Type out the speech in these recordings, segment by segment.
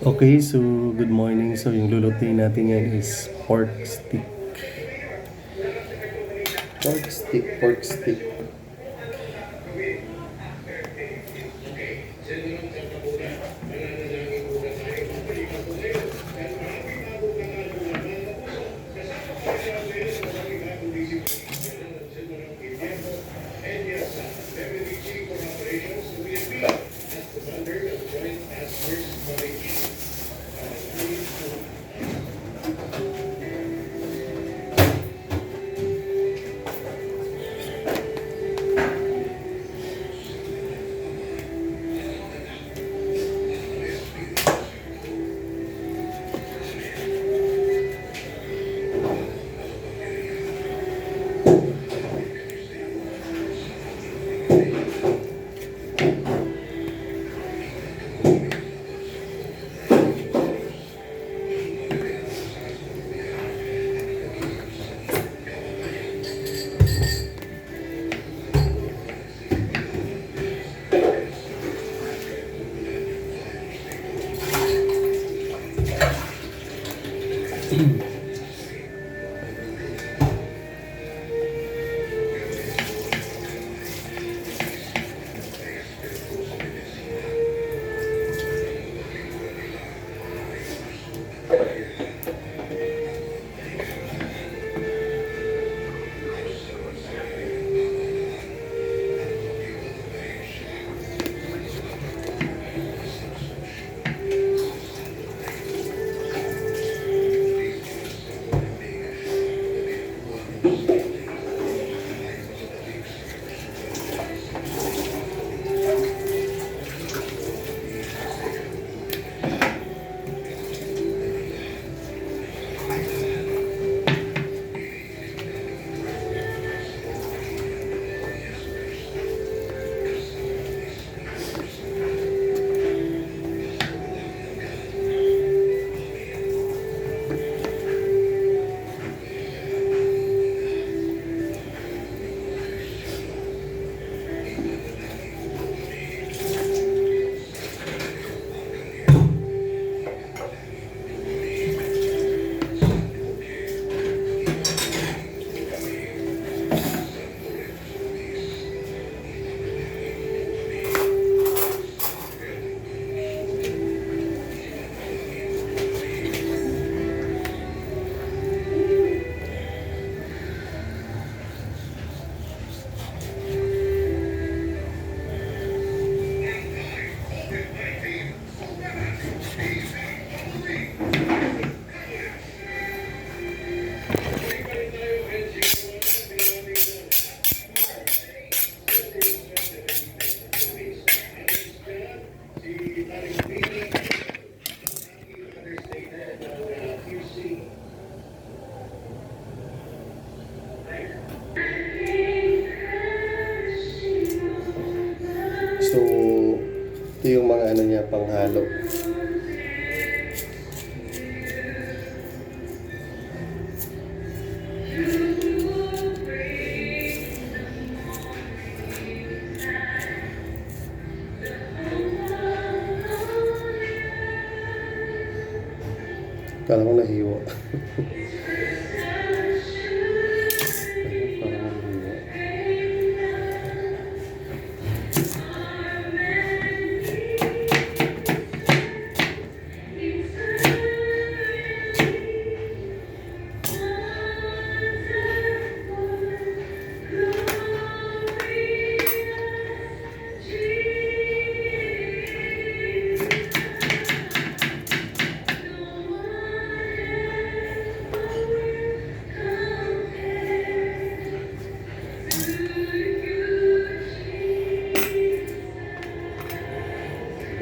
Okay, so good morning. So yung lulutuin natin yan is pork stick. Pork stick. So, ito yung mga ano niya, panghalo. Kala ko nahiwa. Parang nahiwa.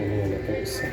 Ano na ito isa.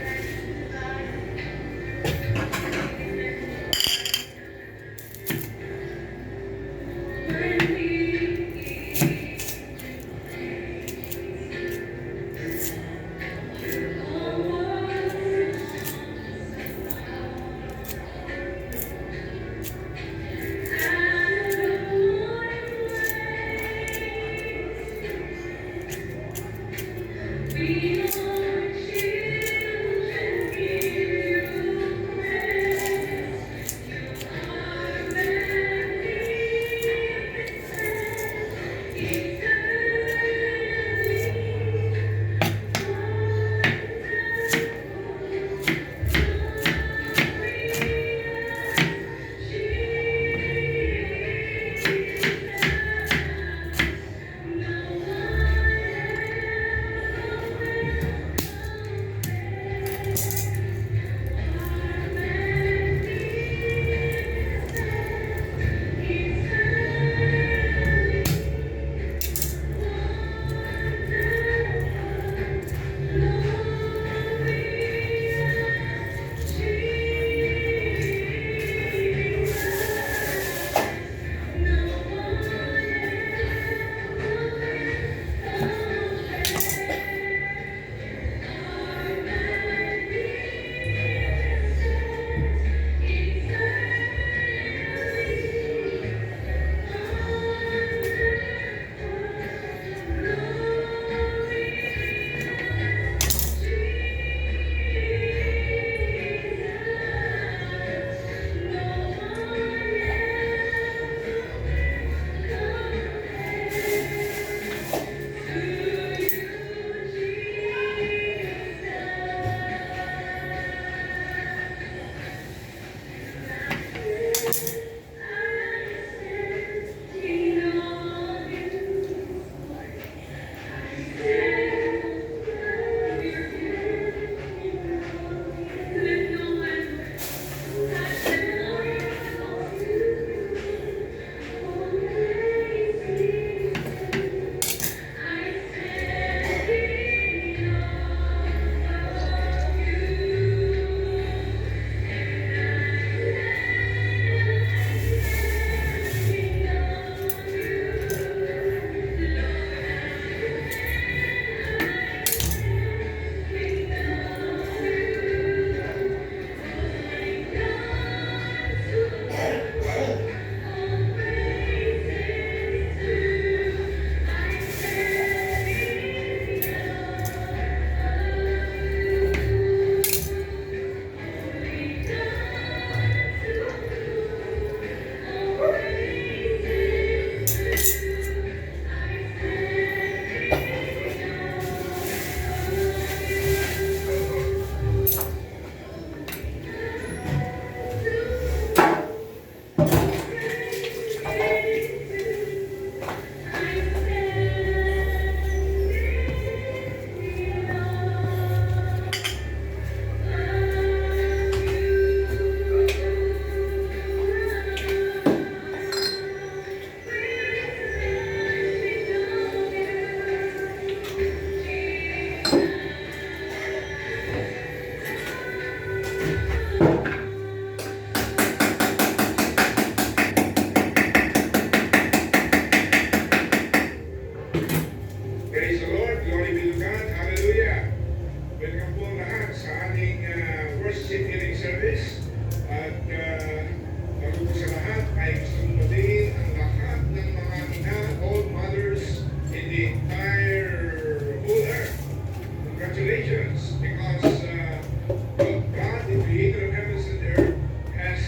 congratulations, because God, the creator of heavens and earth, has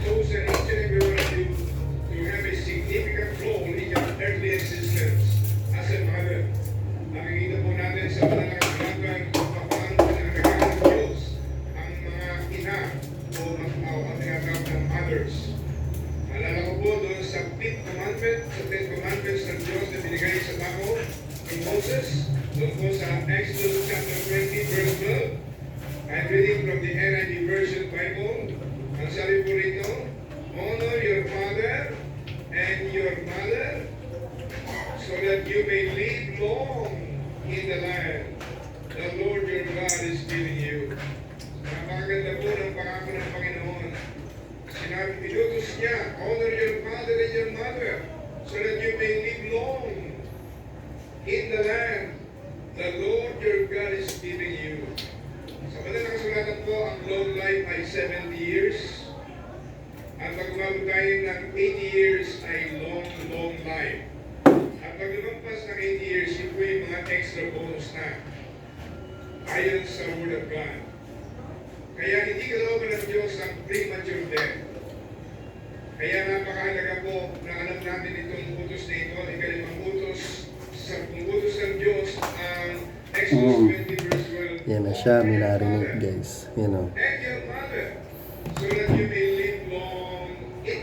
chosen each and every one of you to have a significant role in your earthly existence as a mother. Nakikita po natin sa mga nakakalaban kung paano pinagagawa ng Diyos ang mga ina o ang tinatawag ng mothers. Alala ko po doon sa 5th commandment, sa 10 commandments ng Diyos na binigay sa tao ni Moses, doon po sa Exodus chapter 20 verse 12. I'm reading from the NIV Version Bible. Ang sabi po rito, honor your father and your mother so that you may live long in the land the Lord your God is giving you. Napakaganda po ng pangako ng Panginoon. Sinabi, pinutos niya, honor your father and your mother so that you may live long in the land the Lord your God is giving you. Sa madalang kasulatan po, ang long life ay 70 years. At pag umabot tayo ng 80 years ay long life. At pag lumampas ng 80 years, yun po yung mga extra bonus na ayon sa Word of God. Kaya hindi kalooban ng Diyos ang premature death. Kaya napakahalaga po na alam natin itong utos na ito, ikalimang utos, sa utos ng Diyos ang Exodus 20 verse 12. Yan na siya, may narinig guys. You know. And your mother, so that you may